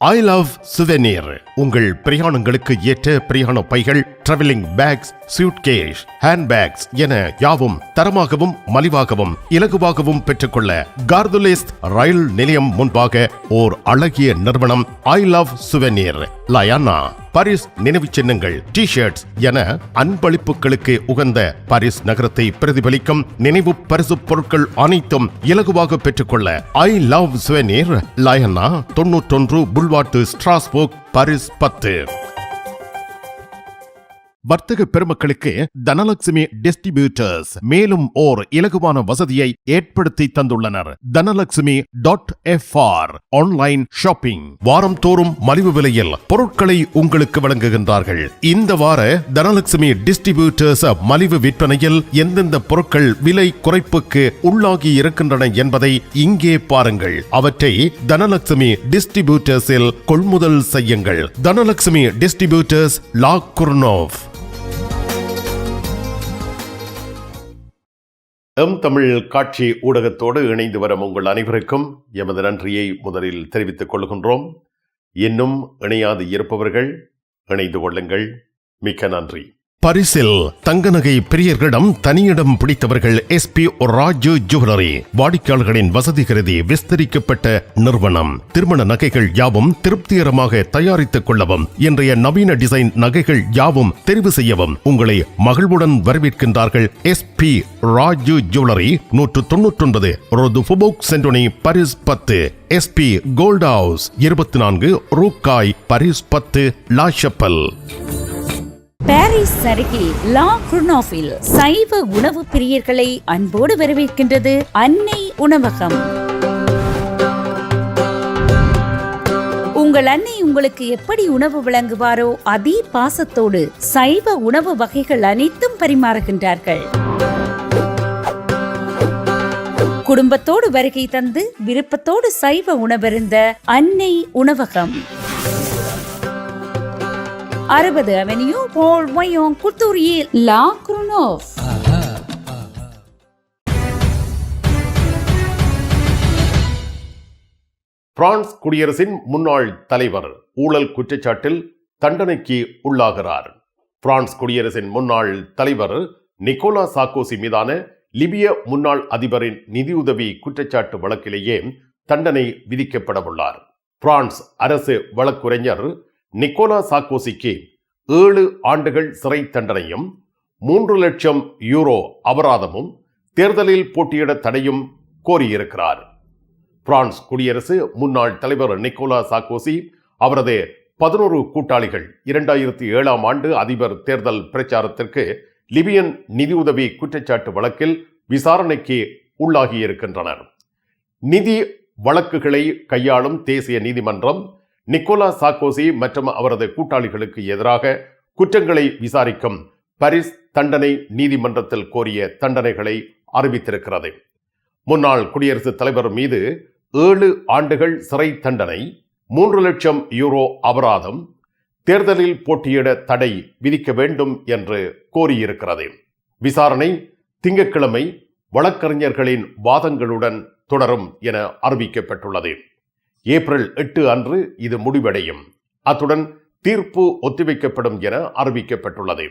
ஐ love souvenir. உங்கள் பிரயாணங்களுக்கு ஏற்ற பிரயாண பைகள், டிராவலிங் பேக்ஸ், சூட்கேஸ், ஹேண்ட்பேக்ஸ் என யாவும் தரமாகவும் மலிவாகவும் இலகுவாகவும் பெற்றுக்கொள்ள கார்துலேஸ் ரயில் நிலையம் முன்பாக ஓர் அழகிய நிறுவனம் ஐ லவ் சுவெனீர். லயானா பாரிஸ் நினைவு சின்னங்கள், டி ஷர்ட்ஸ் என அன்பளிப்புகளுக்கு உகந்த பாரிஸ் நகரத்தை பிரதிபலிக்கும் நினைவு பரிசு பொருட்கள் அனைத்தும் இலகுவாக பெற்றுக்கொள்ள ஐ லவ் சுவெனீர், லயானா 91 புல்வார்ட் ஸ்ட்ராஸ்போர்க், பாரிஸ் 10. வர்த்தக பெருமக்களுக்கு தனலட்சுமி டிஸ்ட்ரிபியூட்டர்ஸ் மேலும் ஓர் இலகுவான வசதியை ஏற்படுத்தி தந்துள்ளனர். தனலட்சுமி.fr ஆன்லைன் ஷாப்பிங். வாரம் தோறும் மலிவு விலையில் பொருட்களை உங்களுக்கு வழங்குகின்றார்கள். இந்த வார தனலட்சுமி டிஸ்ட்ரிபியூட்டர்ஸ் மலிவு விற்பனையில் எந்தெந்த பொருட்கள் விலை குறைப்புக்கு உள்ளாகி இருக்கின்றன என்பதை இங்கே பாருங்கள். அவற்றை தனலட்சுமி டிஸ்ட்ரிபியூட்டர்ஸில் கொள்முதல் செய்யுங்கள். தனலட்சுமி டிஸ்ட்ரிபியூட்டர்ஸ், லா குர்னோவ். தமிழ் காட்சி ஊடகத்தோடு இணைந்து வரும் உங்கள் அனைவருக்கும் எமது நன்றியை முதலில் தெரிவித்துக் கொள்கின்றோம். இன்னும் இணையாது இருப்பவர்கள் இணைந்து கொள்ளுங்கள். மிக்க நன்றி. பரிசில் தங்க நகை பிரியர்களிடம் தனியிடம் பிடித்தவர்கள் SP ராஜு ஜுவல்லரி. வாடிக்கையாளர்களின் வசதி கருதி விஸ்தரிக்கப்பட்ட நிறுவனம். திருமண நகைகள் யாவும் திருப்திகரமாக தயாரித்துக் கொள்ளவும், இன்றைய நவீன டிசைன் நகைகள் யாவும் தெரிவு செய்யவும் உங்களை மகிழ்வுடன் வரவேற்கின்றார்கள். SP Raju jewellery, 199 Rue du Faubourg Saint Denis, Paris 10. SP gold house, 24 Rue Cail, Paris 10, La Chapelle. Paris அருகே லா குர்னோவில் சைவ உணவு பிரியர்களை அன்போடு வரவேற்கின்றது அன்னை உணவகம். உங்கள் அன்னை உங்களுக்கு எப்படி உணவு வழங்குவாரோ அதே பாசத்தோடு சைவ உணவு வகைகள் அனைத்தும் பரிமாறுகின்றார்கள். குடும்பத்தோடு வருகை தந்து விருப்பத்தோடு சைவ உணவருந்த அன்னை உணவகம். 60 அவென்யூ பால் வயோங், குர்தூரியில், லா குர்னோவ். பிரான்ஸ் குடியரசின் முன்னாள் தலைவர் ஊழல் குற்றச்சாட்டில் தண்டனைக்கு உள்ளாகிறார். பிரான்ஸ் குடியரசின் முன்னாள் தலைவர் நிக்கோலா சார்க்கோசி மீதான லிபிய முன்னாள் அதிபரின் நிதியுதவி குற்றச்சாட்டு வழக்கிலேயே தண்டனை விதிக்கப்படவுள்ளார். பிரான்ஸ் அரசு வழக்குரைஞர் நிக்கோலா சார்க்கோசிக்கு 7 ஆண்டுகள் சிறை தண்டனையும் 3 லட்சம் யூரோ அபராதமும் தேர்தலில் போட்டியிட தடையும் கோரியிருக்கிறார். பிரான்ஸ் குடியரசு முன்னாள் தலைவர் நிக்கோலா சார்க்கோசி, அவரது 11 கூட்டாளிகள் 2007ஆம் ஆண்டு அதிபர் தேர்தல் பிரச்சாரத்திற்கு லிபியன் நிதியுதவி குற்றச்சாட்டு வழக்கில் விசாரணைக்கு உள்ளாகியிருக்கின்றனர். நிதி வழக்குகளை கையாளும் தேசிய நீதிமன்றம் நிக்கோலா சார்க்கோசி மற்றும் அவரது கூட்டாளிகளுக்கு எதிராக குற்றங்களை விசாரிக்கும் பாரிஸ் தண்டனை நீதிமன்றத்தில் கோரிய தண்டனைகளை அறிவித்திருக்கிறது. முன்னாள் குடியரசுத் தலைவர் மீது 7 ஆண்டுகள் சிறை தண்டனை, 3 லட்சம் யூரோ அபராதம், தேர்தலில் போட்டியிட தடை விதிக்க வேண்டும் என்று கோரியிருக்கிறது. விசாரணை திங்கட்கிழமை வழக்கறிஞர்களின் வாதங்களுடன் தொடரும் என அறிவிக்கப்பட்டுள்ளது. ஏப்ரல் 8 அன்று இது முடிவடையும். அத்துடன் தீர்ப்பு ஒத்திவைக்கப்படும் என அறிவிக்கப்பட்டுள்ளது.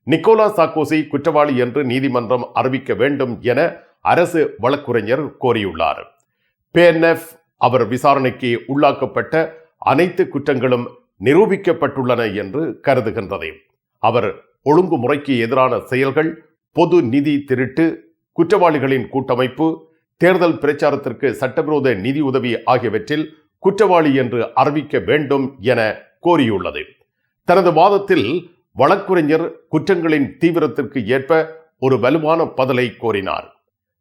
நிக்கோலா சார்க்கோசி குற்றவாளி என்று நீதிமன்றம் அறிவிக்க வேண்டும் என அரசு வழக்குரைஞர் கோரியுள்ளார். PNF அவர் விசாரணைக்கு உள்ளாக்கப்பட்ட அனைத்து குற்றங்களும் நிரூபிக்கப்பட்டுள்ளன என்று கருதுகின்றது. அவர் ஒழுங்குமுறைக்கு எதிரான செயல்கள், பொது நிதி திருட்டு, குற்றவாளிகளின் கூட்டமைப்பு, தேர்தல் பிரச்சாரத்திற்கு சட்டவிரோத நிதி உதவி ஆகியவற்றில் குற்றவாளி என்று அறிவிக்க வேண்டும் என கோரியுள்ளது. தனது வாதத்தில் வழக்குரைஞர் குற்றங்களின் தீவிரத்திற்கு ஏற்ப ஒரு வலுவான பதிலை கோரினார்.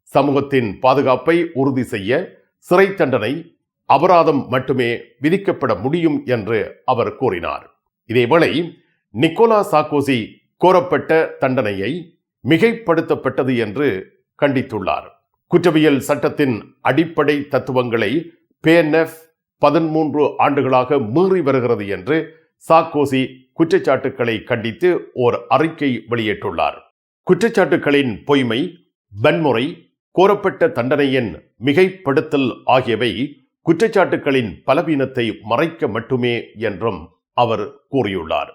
சமூகத்தின் பாதுகாப்பை உறுதி செய்ய சிறை தண்டனை, அபராதம் மட்டுமே விதிக்கப்பட முடியும் என்று அவர் கூறினார். இதேவேளை நிக்கோலா சார்க்கோசி கோரப்பட்ட தண்டனையை மிகைப்படுத்தப்பட்டது என்று கண்டித்துள்ளார். குற்றவியல் சட்டத்தின் அடிப்படை தத்துவங்களை PNF 13 ஆண்டுகளாக மீறி வருகிறது என்று சார்க்கோசி குற்றச்சாட்டுக்களை கண்டித்து ஓர் அறிக்கை வெளியிட்டுள்ளார். குற்றச்சாட்டுக்களின் பொய்மை, வன்முறை, கோரப்பட்ட தண்டனையின் மிகைப்படுத்தல் ஆகியவை குற்றச்சாட்டுகளின் பலவீனத்தை மறைக்க மட்டுமே என்றும் அவர் கூறியுள்ளார்.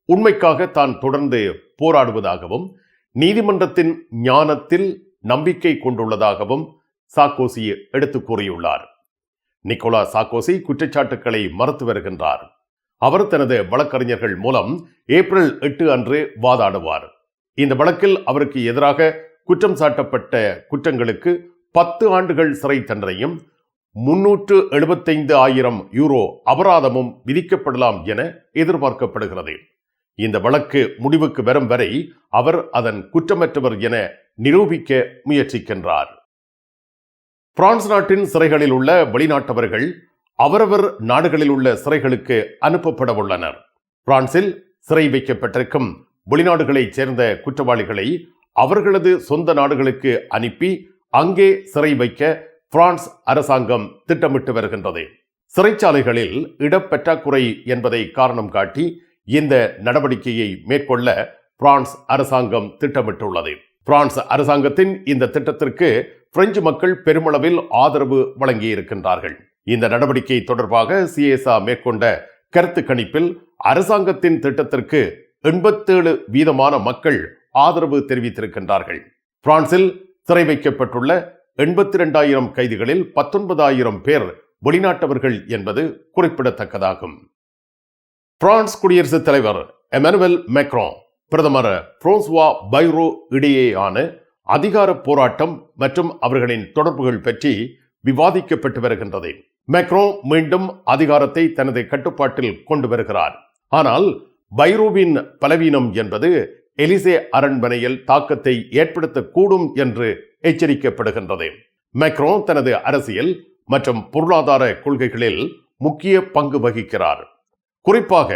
உண்மைக்காக தான் தொடர்ந்து போராடுவதாகவும் நீதிமன்றத்தின் ஞானத்தில் நம்பிக்கை கொண்டுள்ளதாகவும் சார்க்கோசி எடுத்து கூறியுள்ளார். நிக்கோலா சார்க்கோசி குற்றச்சாட்டுக்களை மறுத்து வருகின்றார். அவர் தனது வழக்கறிஞர்கள் மூலம் ஏப்ரல் 8 அன்று வாதாடுவார். இந்த வழக்கில் அவருக்கு எதிராக குற்றம் சாட்டப்பட்ட குற்றங்களுக்கு 10 ஆண்டுகள் சிறை தண்டனையும் 375,000 யூரோ அபராதமும் விதிக்கப்படலாம் என எதிர்பார்க்கப்படுகிறது. இந்த வழக்கு முடிவுக்கு வரும் வரை அவர் அதன் குற்றமற்றவர் என நிரூபிக்க முயற்சிக்கின்றார். பிரான்ஸ் நாட்டின் சிறைகளில் உள்ள வெளிநாட்டவர்கள் அவரவர் நாடுகளில் உள்ள சிறைகளுக்கு அனுப்பப்பட உள்ளனர். பிரான்சில் சிறை வைக்கப்பட்டிருக்கும் வெளிநாடுகளைச் சேர்ந்த குற்றவாளிகளை அவர்களது சொந்த நாடுகளுக்கு அனுப்பி அங்கே சிறை வைக்க பிரான்ஸ் அரசாங்கம் திட்டமிட்டு வருகின்றது. சிறைச்சாலைகளில் இடப்பற்றாக்குறை என்பதை காரணம் காட்டி இந்த நடவடிக்கையை மேற்கொள்ள பிரான்ஸ் அரசாங்கம் திட்டமிட்டுள்ளது. பிரான்ஸ் அரசாங்கத்தின் இந்த திட்டத்திற்கு பிரெஞ்சு மக்கள் பெருமளவில் ஆதரவு வழங்கியிருக்கின்றார்கள். இந்த நடவடிக்கை தொடர்பாக சிஎஸ்ஆ மேற்கொண்ட கருத்து கணிப்பில் அரசாங்கத்தின் திட்டத்திற்கு 87% மக்கள் ஆதரவு தெரிவித்திருக்கின்றார்கள். பிரான்சில் சிறை வைக்கப்பட்டுள்ள 82,000 கைதிகளில் 19,000 பேர் வெளிநாட்டவர்கள் என்பது குறிப்பிடத்தக்கதாகும். பிரான்ஸ் குடியரசுத் தலைவர் எமனுவல் மேக்ரான், பிரதமர் பிரான்சுவா பைரோ இடையேயான அதிகார போராட்டம் மற்றும் அவர்களின் தொடர்புகள் பற்றி விவாதிக்கப்பட்டு வருகின்றது. மேக்ரான் மீண்டும் அதிகாரத்தை தனது கட்டுப்பாட்டில் கொண்டு வருகிறார். ஆனால் பைரோவின் பலவீனம் என்பது எலிசே அரண்மனையில் தாக்கத்தை ஏற்படுத்தக்கூடும் என்று எச்சரிக்கப்படுகின்றது. மேக்ரான் தனது அரசியல் மற்றும் பொருளாதார கொள்கைகளில் முக்கிய பங்கு வகிக்கிறார். குறிப்பாக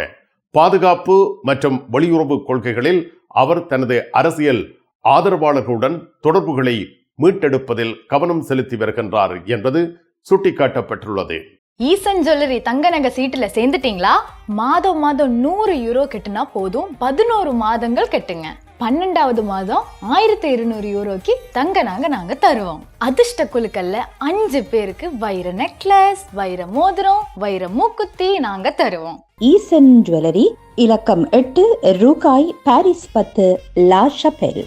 பாதுகாப்பு மற்றும் வெளியுறவு கொள்கைகளில் அவர் தனது அரசியல் ஆதரவாளர்களுடன் தொடர்புகளை மீட்டெடுப்பதில் கவனம் செலுத்தி வருகின்றார் என்பது சுட்டிக்காட்டப்பட்டுள்ளது. ஈசன் ஜுவல்லரி தங்க நகை சீட்டுல சேர்ந்துட்டீங்களா? மாதம் 100 யூரோ கட்டுனா போதும், 11 மாதங்கள் கட்டுங்க. 12வது மாதம் 1200 யூரோக்கு தங்க நகை நாங்க தருவோம். அதிர்ஷ்ட குலுக்கல்ல 5 பேருக்கு வைர நெக்லஸ், வைர மோதிரம், வைர மூக்குத்தி நாங்க தருவோம். ஈசன் ஜுவல்லரி, இலக்கம் 8, ரூகாய், பாரிஸ் 10, லா ஷபெல்.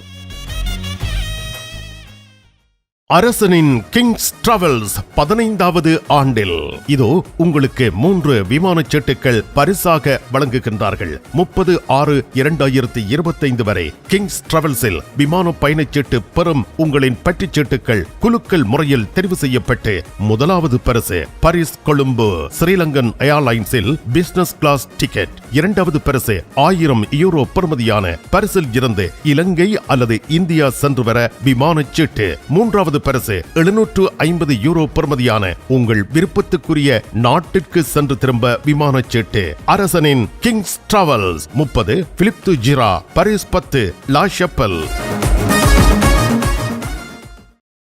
அரசனின் கிங்ஸ் டிராவல்ஸ் 15வது ஆண்டில் இதோ உங்களுக்கு 3 விமான சீட்டுகள் பரிசாக வழங்குகின்றார்கள். 30/6/2025 வரை கிங்ஸ் டிராவல்ஸில் விமான பயணச்சீட்டு பெறும் உங்களின் பற்றுச்சீட்டுகள் குலுக்கல் முறையில் தெரிவு செய்யப்பட்டு முதலாவது பரிசு பாரிஸ் கொழும்பு ஸ்ரீலங்கன் ஏர்லைன்ஸில் பிசினஸ் கிளாஸ் டிக்கெட், இரண்டாவது பரிசு 1000 யூரோ பெறுமதியான பரிசில் இருந்து இலங்கை அல்லது இந்தியா சென்று வர விமான சீட்டு, மூன்றாவது பரிசு 750 யூரோ பெறுமதியான உங்கள் விருப்பத்துக்குரிய நாட்டிற்கு சென்று திரும்ப விமான சீட்டு. அரசனின் கிங்ஸ் டிராவல்ஸ் 30 பிலிப் து ஜிரா, பாரிஸ் 10, லா ஷப்பல்.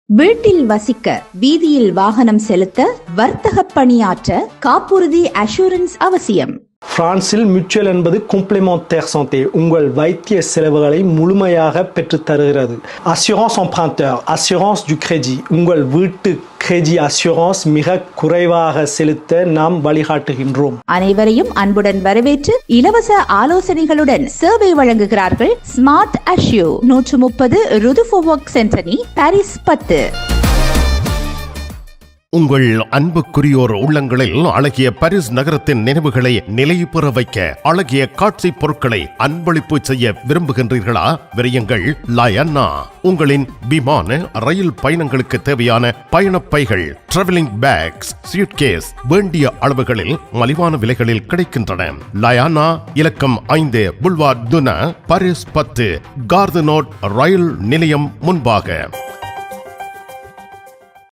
வீட்டில் வசிக்க, வீதியில் வாகனம் செலுத்த, வர்த்தக பணியாற்ற காப்புறுதி அஷூரன்ஸ் அவசியம். பிரான்சில் மியூச்சுவல் என்பது காம்ப்ளிமெண்டாire santé, உங்கள் வைத்திய செலவுகளை முழுமையாக பெற்று தருகிறது. Assurance emprunteur, assurance du crédit, உங்கள் வீட்டு கிரெடி அஷூரன்ஸ் மிக குறைவாக செலுத்த நாம் வழிகாட்டுகின்றோம். அனைவரையும் அன்புடன் வரவேற்று இலவச ஆலோசனைகளுடன் சேவை வழங்குகிறார்கள் ஸ்மார்ட் அஷ்யூ, 130 ருதுஃபோவொக் சென்டனி, பாரிஸ் 10. உங்கள் அன்புக்குரியோர் உள்ளங்களில் அழகிய பாரிஸ் நகரத்தின் நினைவுகளை நிலைபெற வைக்க அழகிய காட்சி பொருட்களை அன்பளிப்பு செய்ய விரும்புகின்றீர்களா? விரையுங்கள் லயன்னா. உங்களின் விமான ரயில் பயணங்களுக்கு தேவையான பயணப்பைகள், டிராவலிங் பேக்ஸ், சூட்கேஸ் வேண்டிய அளவுகளில் மலிவான விலைகளில் கிடைக்கின்றன. லயானா, இலக்கம் 5 புல்வார்ட் துனா, பாரிஸ் 10, கார்து நோட் ரயில் நிலையம் முன்பாக.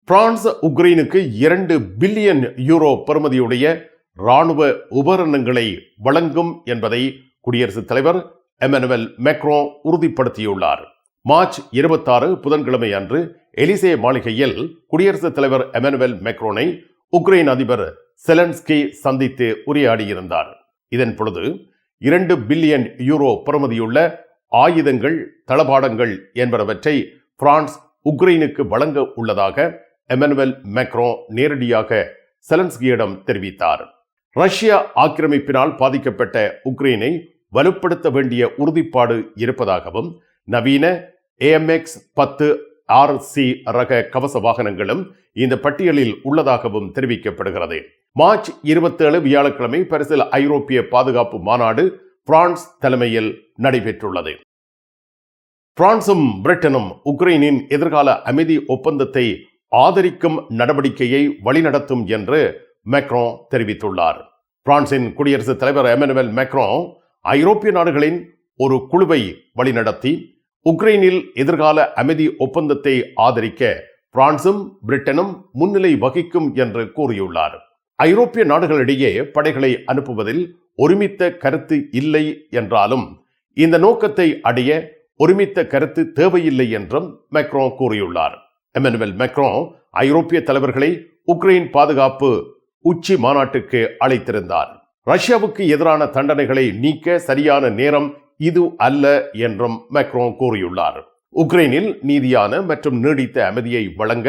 பிரான்ஸ் உக்ரைனுக்கு 2 பில்லியன் யூரோ பெறுமதியுடைய இராணுவ உபகரணங்களை வழங்கும் என்பதை குடியரசுத் தலைவர் எமனுவல் மேக்ரான் உறுதிப்படுத்தியுள்ளார். மார்ச் 26 புதன்கிழமை அன்று எலிசே மாளிகையில் குடியரசுத் தலைவர் எமனுவல் மேக்ரானை உக்ரைன் அதிபர் செலன்ஸ்கி சந்தித்து உரையாடியிருந்தார். இதன் பொழுது 2 பில்லியன் யூரோ பெறுமதியுள்ள ஆயுதங்கள், தளபாடங்கள் என்பனவற்றை பிரான்ஸ் உக்ரைனுக்கு வழங்க உள்ளதாக எமனுவல் மேக்ரோ நேரடியாக செலன்ஸ்கியிடம் தெரிவித்தார். ரஷ்ய ஆக்கிரமிப்பினால் பாதிக்கப்பட்ட உக்ரைனை வலுப்படுத்த வேண்டிய உறுதிப்பாடு இருப்பதாகவும் நவீன AMX-10 RC ரக கவச வாகனங்களும் இந்த பட்டியலில் உள்ளதாகவும் தெரிவிக்கப்படுகிறது. மார்ச் 27 வியாழக்கிழமை பாரிஸில் ஐரோப்பிய பாதுகாப்பு மாநாடு பிரான்ஸ் தலைமையில் நடைபெற்றுள்ளது. பிரான்சும் பிரிட்டனும் உக்ரைனின் எதிர்கால அமைதி ஒப்பந்தத்தை ஆதரிக்கும் நடவடிக்கையை வழிநடத்தும் என்று மேக்ரோ தெரிவித்துள்ளார். பிரான்சின் குடியரசுத் தலைவர் எமனுவல் மேக்ரோ ஐரோப்பிய நாடுகளின் ஒரு குழுவை வழிநடத்தி உக்ரைனில் எதிர்கால அமைதி ஒப்பந்தத்தை ஆதரிக்க பிரான்சும் பிரிட்டனும் முன்னிலை வகிக்கும் என்று கூறியுள்ளார். ஐரோப்பிய நாடுகளிடையே படைகளை அனுப்புவதில் ஒருமித்த கருத்து இல்லை என்றாலும் இந்த நோக்கத்தை அடைய ஒருமித்த கருத்து தேவையில்லை என்றும் மேக்ரோ கூறியுள்ளார். எமனுவல் மேக்ரோ ஐரோப்பிய தலைவர்களை உக்ரைன் பாதுகாப்பு உச்சி மாநாட்டுக்கு அழைத்திருந்தார். ரஷ்யாவுக்கு எதிரான தண்டனைகளை நீக்க சரியான நேரம் இது அல்ல என்றும் மேக்ரோ கூறியுள்ளார். உக்ரைனில் நீதியான மற்றும் நீடித்த அமைதியை வழங்க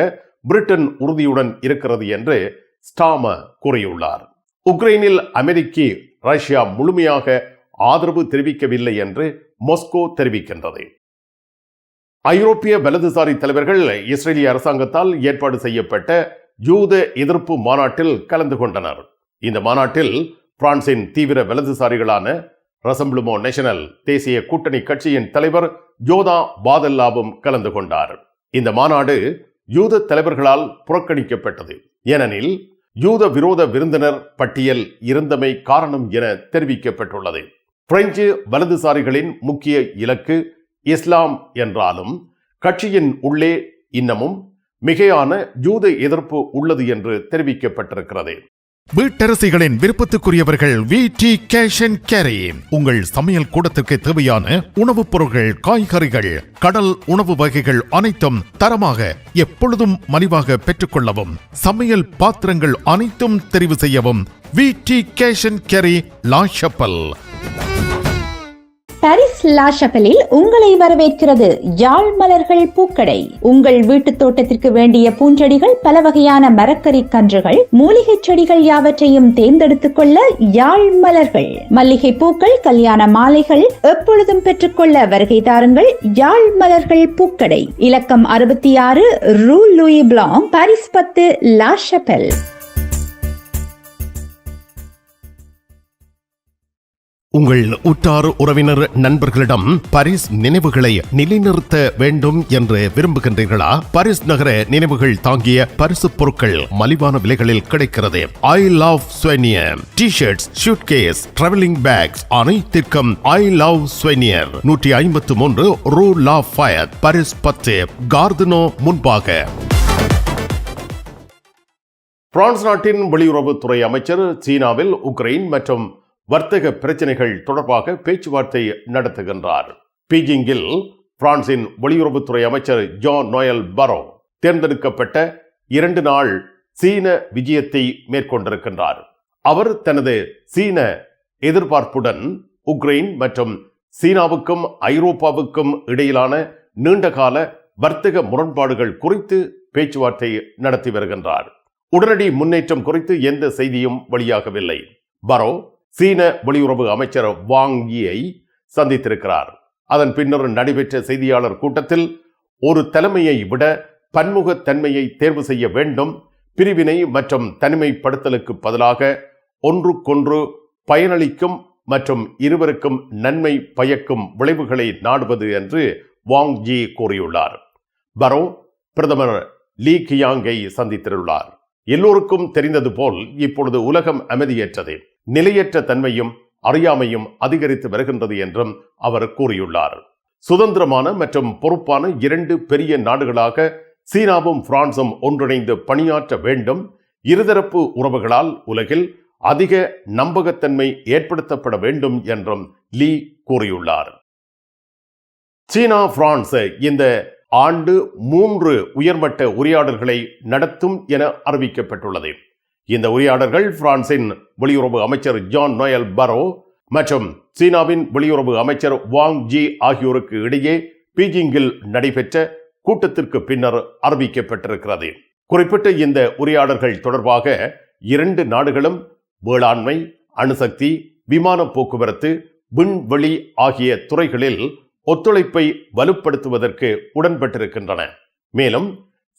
பிரிட்டன் உறுதியுடன் இருக்கிறது என்று ஸ்டாமர் கூறியுள்ளார். உக்ரைனில் அமைதிக்கு ரஷ்யா முழுமையாக ஆதரவு தெரிவிக்கவில்லை என்று மாஸ்கோ தெரிவிக்கின்றது. ஐரோப்பிய வலதுசாரி தலைவர்கள் இஸ்ரேலிய அரசாங்கத்தால் ஏற்பாடு செய்யப்பட்ட யூத எதிர்ப்பு மாநாட்டில் கலந்து கொண்டனர். இந்த மாநாட்டில் பிரான்சின் தீவிர வலதுசாரிகளான ரசம்பிளுமோ நேஷனல் தேசிய கூட்டணி கட்சியின் தலைவர் ஜோதா பாதல்லாவும் கலந்து கொண்டார். இந்த மாநாடு யூத தலைவர்களால் புறக்கணிக்கப்பட்டது, ஏனெனில் யூத விரோத விருந்தினர் பட்டியல் இருந்தமை காரணம் என தெரிவிக்கப்பட்டுள்ளது. பிரெஞ்சு வலதுசாரிகளின் முக்கிய இலக்கு இஸ்லாம் என்றாலும் கட்சியின் உள்ளே இன்னமும் மிகையான யூத எதிர்ப்பு உள்ளது என்று தெரிவிக்கப்பட்டிருக்கிறது. வீட்டரசிகளின் விருப்பத்துக்குரியவர்கள் VT Cash and Carry. உங்கள் சமையல் கூடத்திற்கு தேவையான உணவுப் பொருட்கள், காய்கறிகள், கடல் உணவு வகைகள் அனைத்தும் தரமாக எப்பொழுதும் மலிவாக பெற்றுக்கொள்ளவும், சமையல் பாத்திரங்கள் அனைத்தும் தெரிவு செய்யவும் VT Cash and Carry La Chapelle. Paris லா ஷப்பலில் உங்களை வரவேற்கிறது யாழ் மலர்கள் பூக்கடை. உங்கள் வீட்டு தோட்டத்திற்கு வேண்டிய பூஞ்செடிகள், பல வகையான மரக்கறி கன்றுகள், மூலிகை செடிகள் யாவற்றையும் தேர்ந்தெடுத்துக் கொள்ள யாழ் மலர்கள். மல்லிகை பூக்கள், கல்யாண மாலைகள் எப்பொழுதும் பெற்றுக்கொள்ள வருகை தாருங்கள் யாழ் மலர்கள் பூக்கடை. இலக்கம் 66 ரூ லூயி பிளாங், பாரிஸ் 10, லா ஷப்பல். உங்கள் உற்றார் உறவினர் நண்பர்களிடம் பாரிஸ் நினைவுகளை நிலைநிறுத்த வேண்டும் என்று விரும்புகின்றீர்களா? பாரிஸ் நகர நினைவுகள் தாங்கிய பரிசு பொருட்கள் மலிவான விலைகளில் கிடைக்கிறது. I love souvenir T-shirts, suitcase, travelling packs அனைத்திற்கும் ஐ லவ் ஸ்வெனியர். 153 ரூ லா ஃபயத், பாரிஸ் 10, கார்தனோ முன்பாக. பிரான்ஸ் நாட்டின் வெளியுறவுத்துறை அமைச்சர் சீனாவில் உக்ரைன் மற்றும் வர்த்தக பிரச்சனைகள் தொடர்பாக பேச்சுவார்த்தை நடத்துகின்றார். பீஜிங்கில் பிரான்சின் வெளியுறவுத்துறை அமைச்சர் ஜான் நோயல் பரோ தேர்ந்தெடுக்கப்பட்ட 2 நாள் சீன விஜயத்தை மேற்கொண்டிருக்கின்றார். அவர் தனது சீன எதிர்பார்ப்புடன் உக்ரைன் மற்றும் சீனாவுக்கும் ஐரோப்பாவுக்கும் இடையிலான நீண்டகால வர்த்தக முரண்பாடுகள் குறித்து பேச்சுவார்த்தை நடத்தி வருகின்றார். உடனடி முன்னேற்றம் குறித்து எந்த செய்தியும் வெளியாகவில்லை. பரோ சீன வெளியுறவு அமைச்சர் வாங் யியை சந்தித்திருக்கிறார். அதன் பின்னர் நடைபெற்ற செய்தியாளர் கூட்டத்தில் ஒரு தலைமையை விட பன்முகத்தன்மையை தேர்வு செய்ய வேண்டும், பிரிவினை மற்றும் தனிமைப்படுத்தலுக்கு பதிலாக ஒன்றுக்கொன்று பயனளிக்கும் மற்றும் இருவருக்கும் நன்மை பயக்கும் விளைவுகளை நாடுவது என்று வாங் யி கூறியுள்ளார். பரோ பிரதமர் லீ கியாங்கை சந்தித்துள்ளார். எல்லோருக்கும் தெரிந்தது போல் இப்பொழுது உலகம் அமைதியற்றது, நிலையற்ற தன்மையும் அறியாமையும் அதிகரித்து வருகின்றது என்றும் அவர் கூறியுள்ளார். சுதந்திரமான மற்றும் பொறுப்பான 2 பெரிய நாடுகளாக சீனாவும் பிரான்சும் ஒன்றிணைந்து பணியாற்ற வேண்டும். இருதரப்பு உறவுகளால் உலகில் அதிக நம்பகத்தன்மை ஏற்படுத்தப்பட வேண்டும் என்றும் லீ கூறியுள்ளார். சீனா பிரான்ஸ் இந்த ஆண்டு 3 உயர்மட்ட உரையாடல்களை நடத்தும் என அறிவிக்கப்பட்டுள்ளது. இந்த உரையாடல்கள் பிரான்சின் வெளியுறவு அமைச்சர் ஜான் நோயல் பரோ மற்றும் சீனாவின் வெளியுறவு அமைச்சர் வாங் யி ஆகியோருக்கு இடையே பீஜிங்கில் நடைபெற்ற கூட்டத்திற்கு பின்னர் அறிவிக்கப்பட்டிருக்கிறது. குறிப்பிட்ட இந்த உரையாடல்கள் தொடர்பாக இரண்டு நாடுகளும் வேளாண்மை, அணுசக்தி, விமான போக்குவரத்து, விண்வெளி ஆகிய துறைகளில் ஒத்துழைப்பை வலுப்படுத்துவதற்கு உடன்பட்டிருக்கின்றன. மேலும்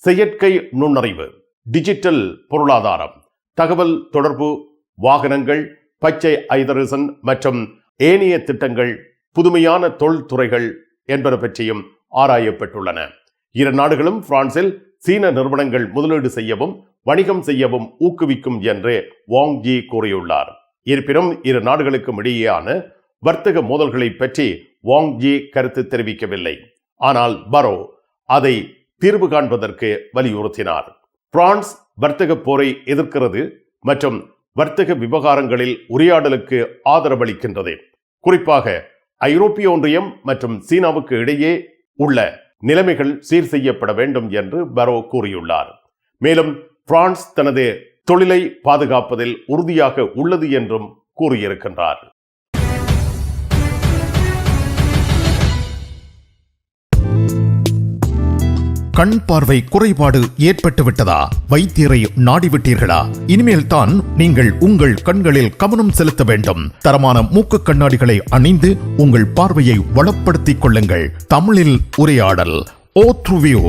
செயற்கை நுண்ணறிவு, டிஜிட்டல் பொருளாதாரம், தகவல் தொடர்பு, வாகனங்கள், பச்சை ஐதரசன் மற்றும் ஏனைய திட்டங்கள், புதுமையான தொழில்துறைகள் என்பன பற்றியும் ஆராயப்பட்டுள்ளன. இரு நாடுகளும் பிரான்சில் சீன நிறுவனங்கள் முதலீடு செய்யவும் வணிகம் செய்யவும் ஊக்குவிக்கும் என்று வாங் யி கூறியுள்ளார். இருப்பினும் இரு நாடுகளுக்கும் இடையேயான வர்த்தக மோதல்களை பற்றி வாங் யி கருத்து தெரிவிக்கவில்லை. ஆனால் பரோ அதை தீர்வு காண்பதற்கு வலியுறுத்தினார். பிரான்ஸ் வர்த்தக போரை எதிர்க்கிறது மற்றும் வர்த்தக விவகாரங்களில் உரையாடலுக்கு ஆதரவளிக்கின்றது. குறிப்பாக ஐரோப்பிய ஒன்றியம் மற்றும் சீனாவுக்கு இடையே உள்ள நிலைமைகள் சீர் செய்யப்பட வேண்டும் என்று பரோ கூறியுள்ளார். மேலும் பிரான்ஸ் தனது தொழிலை பாதுகாப்பதில் உறுதியாக உள்ளது என்றும் கூறியிருக்கின்றார். கண் பார்வை குறைபாடு ஏற்பட்டுவிட்டதா? வைத்தியரை நாடிவிட்டீர்களா? இனிமேல் தான் நீங்கள் உங்கள் கண்களில் கவனம் செலுத்த வேண்டும். தரமான மூக்கு கண்ணாடிகளை அணிந்து உங்கள் பார்வையை வளப்படுத்திக் கொள்ளுங்கள். தமிழில் உரையாடல் ஓத்ருவியோ.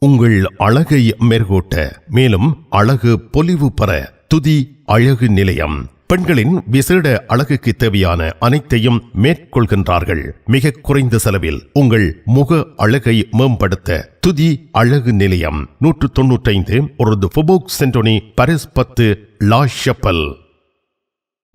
உங்கள் அழகை மெருகூட்ட, மேலும் அழகு பொலிவு பெற துதி அழகு நிலையம் பெண்களின் விசேட அழகுக்கு தேவையான அனைத்தையும் மேற்கொள்கின்றார்கள். மிக குறைந்த செலவில் உங்கள் முக அழகை மேம்படுத்த துதி அழகு நிலையம் 195 ஒரு ஃபோபோக் சென்டோனி, பாரிஸ் 10, லா ஷப்பல்.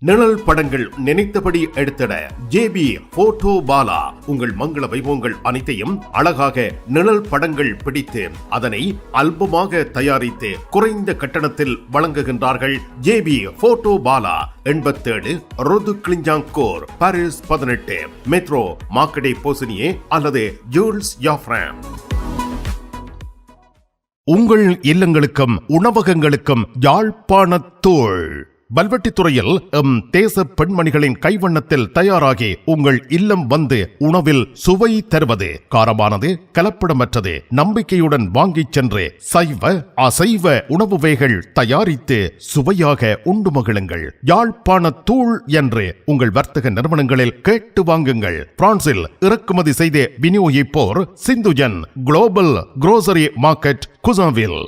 நிழல் படங்கள் நினைத்தபடி எடுத்திட ஜேபி போட்டோ பாலா. உங்கள் மங்கள வைபவங்கள் அனைத்தையும் அழகாக நிழல் படங்கள் பிடித்து அதனை ஆல்பமாக தயாரித்து குறைந்த கட்டணத்தில் வழங்குகின்றார்கள். JP photo Bala 87 Rue de Clignancourt, Paris 18, metro Marcadet Poissonniers அல்லது ஜூல்ஸ் யாஃப்ரான். உங்கள் இல்லங்களுக்கும் உணவகங்களுக்கும் யாழ்ப்பாணத்தூள் வல்வெட்டித்துறையில் தேச பெண்மணிகளின் கைவண்ணத்தில் தயாராகி உங்கள் இல்லம் வந்து உணவில் சுவை தருவது. காரமானது, கலப்படமற்றது, நம்பிக்கையுடன் வாங்கிச் சென்று சைவ அசைவ உணவு வகைகள் தயாரித்து சுவையாக உண்டு மகிழுங்கள். யாழ்ப்பாண தூள் என்று உங்கள் வர்த்தக நிறுவனங்களில் கேட்டு வாங்குங்கள். பிரான்சில் இறக்குமதி செய்து விநியோகிப்போர் சிந்துஜன் குளோபல் குரோசரி மார்க்கெட், குசாவில்.